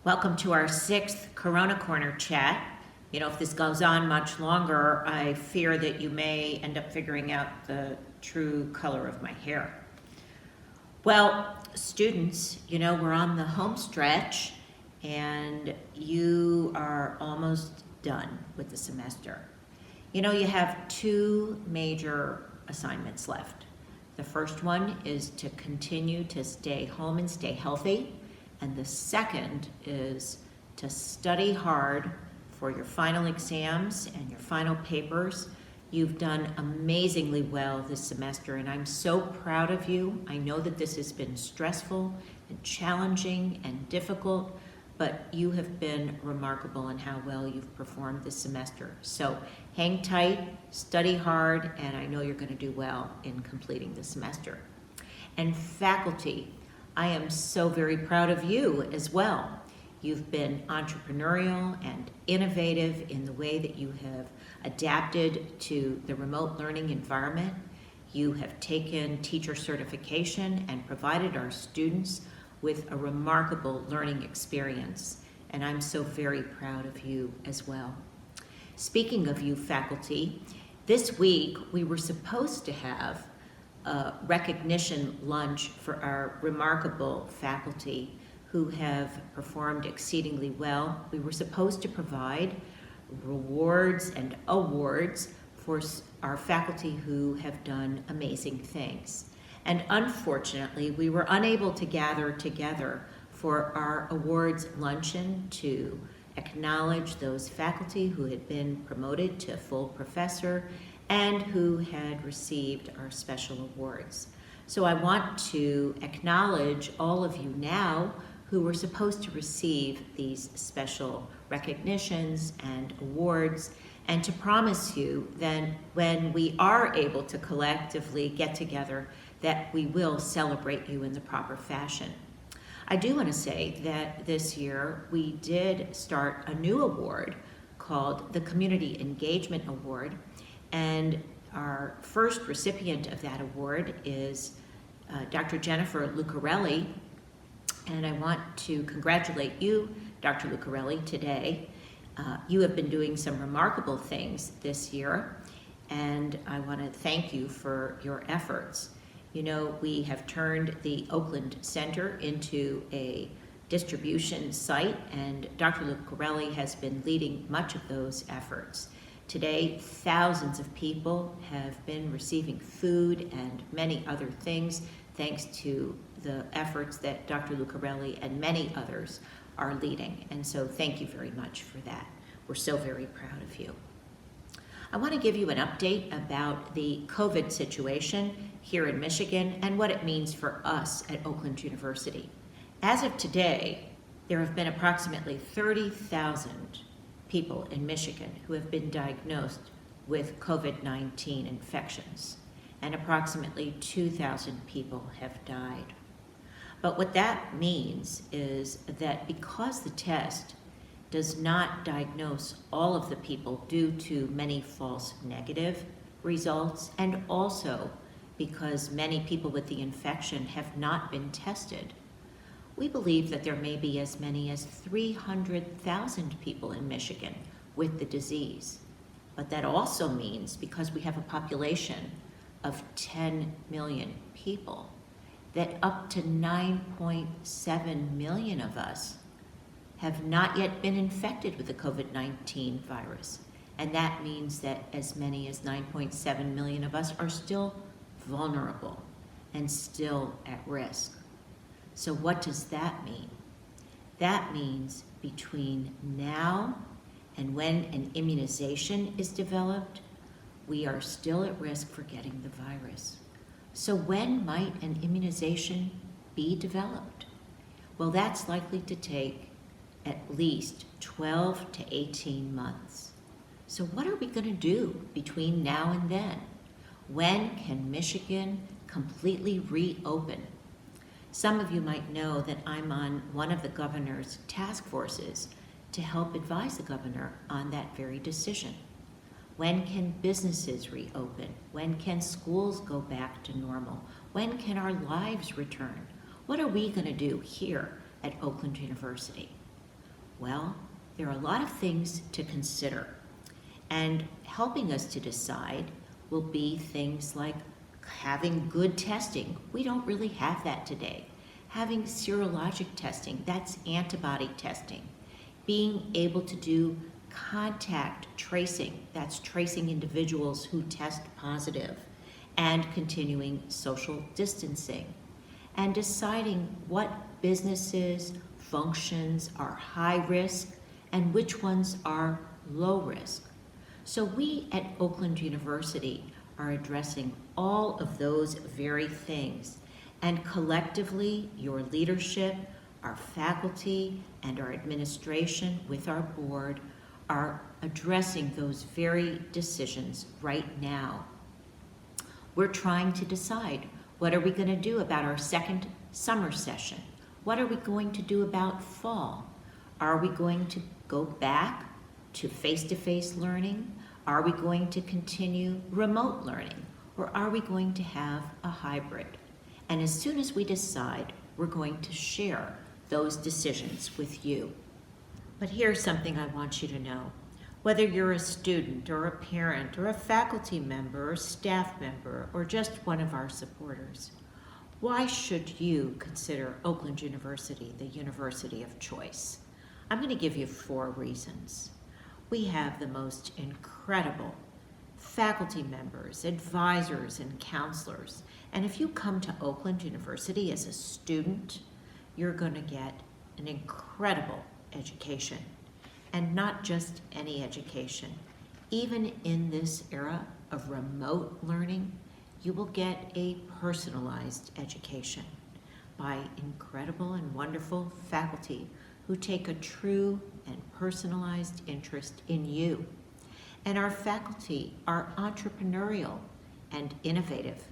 Welcome to our 6th Corona Corner chat. If this goes on much longer, I fear that you may end up figuring out the true color of my hair. Well, students, we're on the home stretch and you are almost done with the semester. You have 2 major assignments left. The first one is to continue to stay home and stay healthy. And the second is to study hard for your final exams and your final papers. You've done amazingly well this semester, and I'm so proud of you. I know that this has been stressful and challenging and difficult, but you have been remarkable in how well you've performed this semester. So hang tight, study hard, and I know you're going to do well in completing the semester. And faculty, I am so very proud of you as well. You've been entrepreneurial and innovative in the way that you have adapted to the remote learning environment. You have taken teacher certification and provided our students with a remarkable learning experience. And I'm so very proud of you as well. Speaking of you, faculty, this week we were supposed to have a recognition lunch for our remarkable faculty who have performed exceedingly well. We were supposed to provide rewards and awards for our faculty who have done amazing things. And unfortunately, we were unable to gather together for our awards luncheon to acknowledge those faculty who had been promoted to full professor and who had received our special awards. So I want to acknowledge all of you now who were supposed to receive these special recognitions and awards, and to promise you that when we are able to collectively get together, that we will celebrate you in the proper fashion. I do want to say that this year we did start a new award called the Community Engagement Award, and our first recipient of that award is Dr. Jennifer Lucarelli, and I want to congratulate you, Dr. Lucarelli, today. You have been doing some remarkable things this year, and I want to thank you for your efforts. We have turned the Oakland Center into a distribution site, and Dr. Lucarelli has been leading much of those efforts. Today, thousands of people have been receiving food and many other things thanks to the efforts that Dr. Lucarelli and many others are leading. And so thank you very much for that. We're so very proud of you. I want to give you an update about the COVID situation here in Michigan and what it means for us at Oakland University. As of today, there have been approximately 30,000 people in Michigan who have been diagnosed with COVID-19 infections, and approximately 2,000 people have died. But what that means is that because the test does not diagnose all of the people due to many false negative results, and also because many people with the infection have not been tested, we believe that there may be as many as 300,000 people in Michigan with the disease. But that also means, because we have a population of 10 million people, that up to 9.7 million of us have not yet been infected with the COVID-19 virus. And that means that as many as 9.7 million of us are still vulnerable and still at risk. So what does that mean? That means between now and when an immunization is developed, we are still at risk for getting the virus. So when might an immunization be developed? Well, that's likely to take at least 12 to 18 months. So what are we going to do between now and then? When can Michigan completely reopen? Some of you might know that I'm on one of the governor's task forces to help advise the governor on that very decision. When can businesses reopen? When can schools go back to normal? When can our lives return? What are we going to do here at Oakland University? Well, there are a lot of things to consider, and helping us to decide will be things like having good testing. We don't really have that today. Having serologic testing, that's antibody testing. Being able to do contact tracing, that's tracing individuals who test positive, and continuing social distancing. And deciding what businesses, functions are high risk and which ones are low risk. So we at Oakland University are addressing all of those very things. And collectively, your leadership, our faculty, and our administration with our board are addressing those very decisions right now. We're trying to decide, what are we going to do about our second summer session? What are we going to do about fall? Are we going to go back to face-to-face learning? Are we going to continue remote learning? Or are we going to have a hybrid? And as soon as we decide, we're going to share those decisions with you. But here's something I want you to know. Whether you're a student or a parent or a faculty member or staff member or just one of our supporters, why should you consider Oakland University the university of choice? I'm going to give you 4 reasons. We have the most incredible faculty members, advisors, and counselors. And if you come to Oakland University as a student, you're going to get an incredible education. And not just any education. Even in this era of remote learning, you will get a personalized education by incredible and wonderful faculty who take a true and personalized interest in you. And our faculty are entrepreneurial and innovative.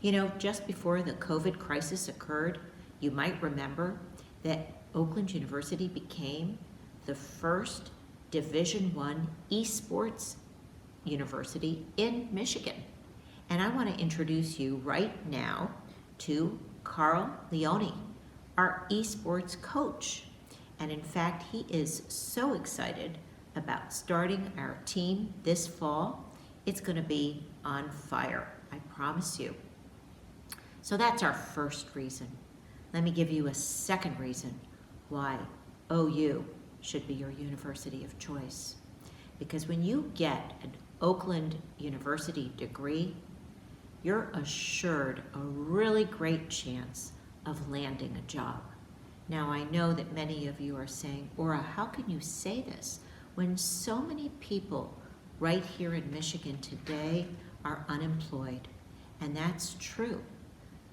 You know, just before the COVID crisis occurred, you might remember that Oakland University became the first Division I esports university in Michigan. And I want to introduce you right now to Carl Leone, our esports coach. And in fact, he is so excited about starting our team this fall. It's going to be on fire, I promise you. So that's our first reason. Let me give you a second reason why OU should be your university of choice. Because when you get an Oakland University degree, you're assured a really great chance of landing a job. Now, I know that many of you are saying, Ora, how can you say this when so many people right here in Michigan today are unemployed? And that's true.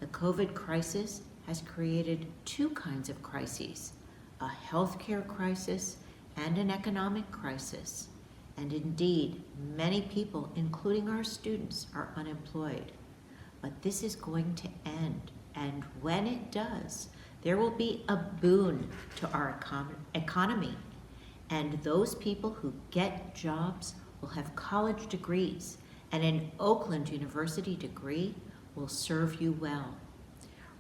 The COVID crisis has created 2 kinds of crises, a healthcare crisis and an economic crisis. And indeed, many people, including our students, are unemployed. But this is going to end, and when it does, there will be a boon to our economy. And those people who get jobs will have college degrees, and an Oakland University degree will serve you well.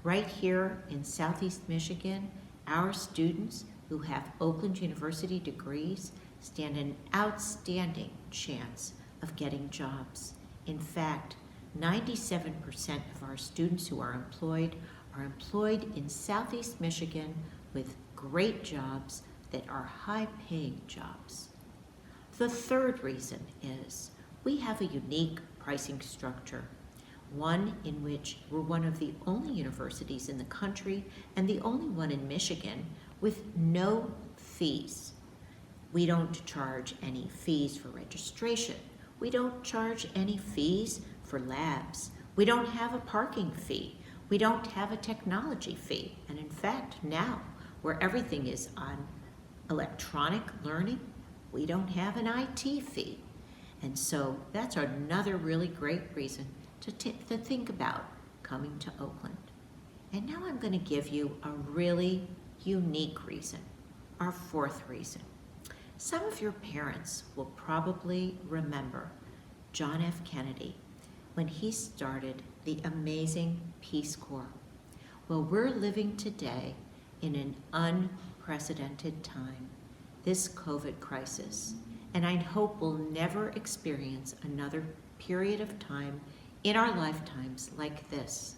Right here in Southeast Michigan, our students who have Oakland University degrees stand an outstanding chance of getting jobs. In fact, 97% of our students who are employed in Southeast Michigan with great jobs that are high-paying jobs. The third reason is we have a unique pricing structure, one in which we're one of the only universities in the country and the only one in Michigan with no fees. We don't charge any fees for registration. We don't charge any fees for labs. We don't have a parking fee. We don't have a technology fee. And in fact, now, where everything is on electronic learning, we don't have an IT fee. And so that's another really great reason to think about coming to Oakland. And now I'm going to give you a really unique reason, our fourth reason. Some of your parents will probably remember John F. Kennedy when he started the amazing Peace Corps. Well, we're living today in an unprecedented time, this COVID crisis, and I hope we'll never experience another period of time in our lifetimes like this.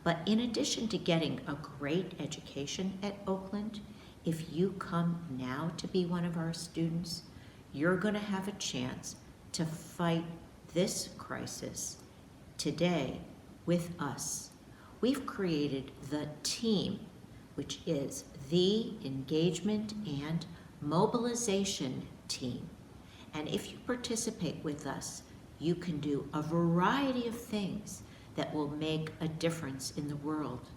But in addition to getting a great education at Oakland, if you come now to be one of our students, you're going to have a chance to fight this crisis today with us. We've created the team, which is the engagement and mobilization team. And if you participate with us, you can do a variety of things that will make a difference in the world.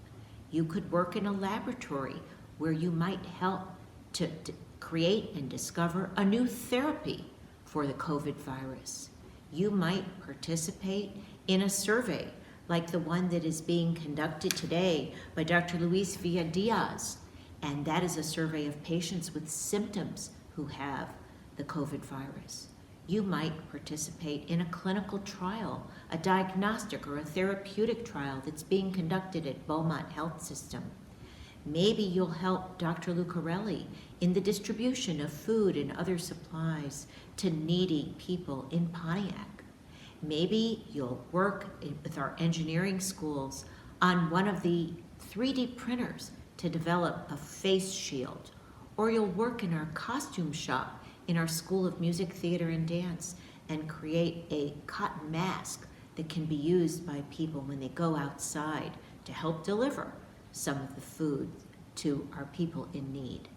You could work in a laboratory where you might help to create and discover a new therapy for the COVID virus. You might participate in a survey like the one that is being conducted today by Dr. Luis Villa-Diaz, and that is a survey of patients with symptoms who have the COVID virus. You might participate in a clinical trial, a diagnostic or a therapeutic trial that's being conducted at Beaumont Health System. Maybe you'll help Dr. Lucarelli in the distribution of food and other supplies to needy people in Pontiac. Maybe you'll work with our engineering schools on one of the 3D printers to develop a face shield, or you'll work in our costume shop in our School of Music, Theater, and Dance and create a cotton mask that can be used by people when they go outside to help deliver some of the food to our people in need.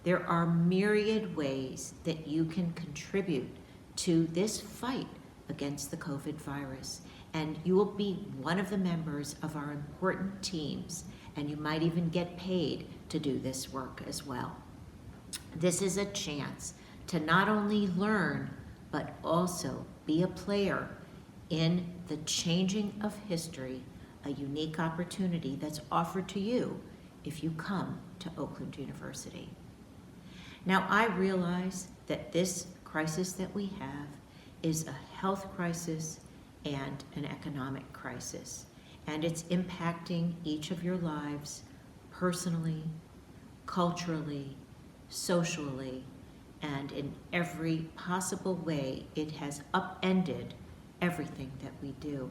There are myriad ways that you can contribute to this fight against the COVID virus, and you will be one of the members of our important teams, and you might even get paid to do this work as well. This is a chance to not only learn, but also be a player in the changing of history, a unique opportunity that's offered to you if you come to Oakland University. Now, I realize that this crisis that we have is a health crisis and an economic crisis, and it's impacting each of your lives personally, culturally, socially, and in every possible way. It has upended everything that we do.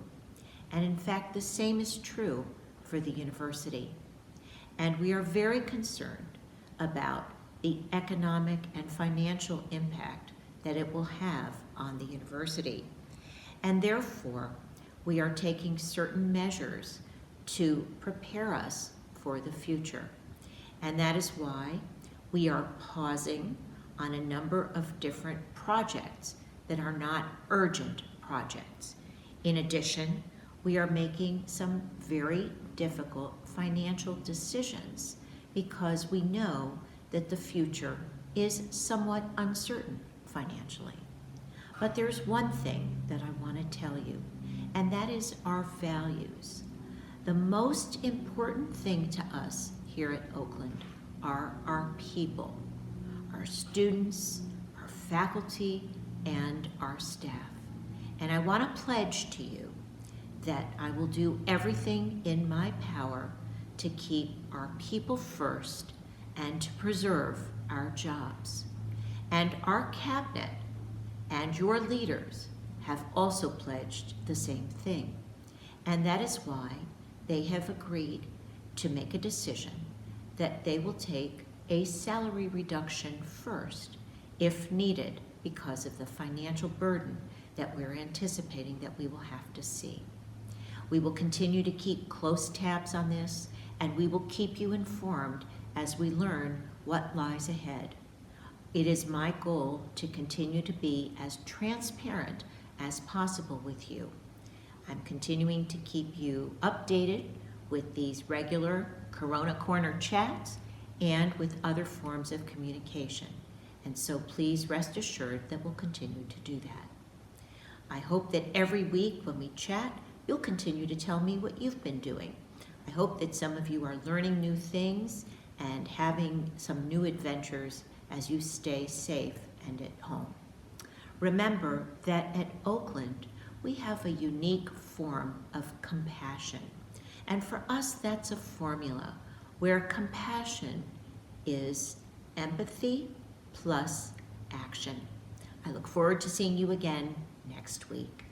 And in fact, the same is true for the university. And we are very concerned about the economic and financial impact that it will have on the university. And therefore, we are taking certain measures to prepare us for the future. And that is why we are pausing on a number of different projects that are not urgent projects. In addition, we are making some very difficult financial decisions because we know that the future is somewhat uncertain financially. But there's one thing that I want to tell you, and that is our values. The most important thing to us here at Oakland are our people, our students, our faculty, and our staff. And I want to pledge to you that I will do everything in my power to keep our people first and to preserve our jobs. And our cabinet and your leaders have also pledged the same thing. And that is why they have agreed to make a decision that they will take a salary reduction first, if needed, because of the financial burden that we're anticipating that we will have to see. We will continue to keep close tabs on this, and we will keep you informed as we learn what lies ahead. It is my goal to continue to be as transparent as possible with you. I'm continuing to keep you updated with these regular Corona Corner chats and with other forms of communication. And so please rest assured that we'll continue to do that. I hope that every week when we chat, you'll continue to tell me what you've been doing. I hope that some of you are learning new things and having some new adventures as you stay safe and at home. Remember that at Oakland, we have a unique form of compassion. And for us, that's a formula where compassion is empathy, plus action. I look forward to seeing you again next week.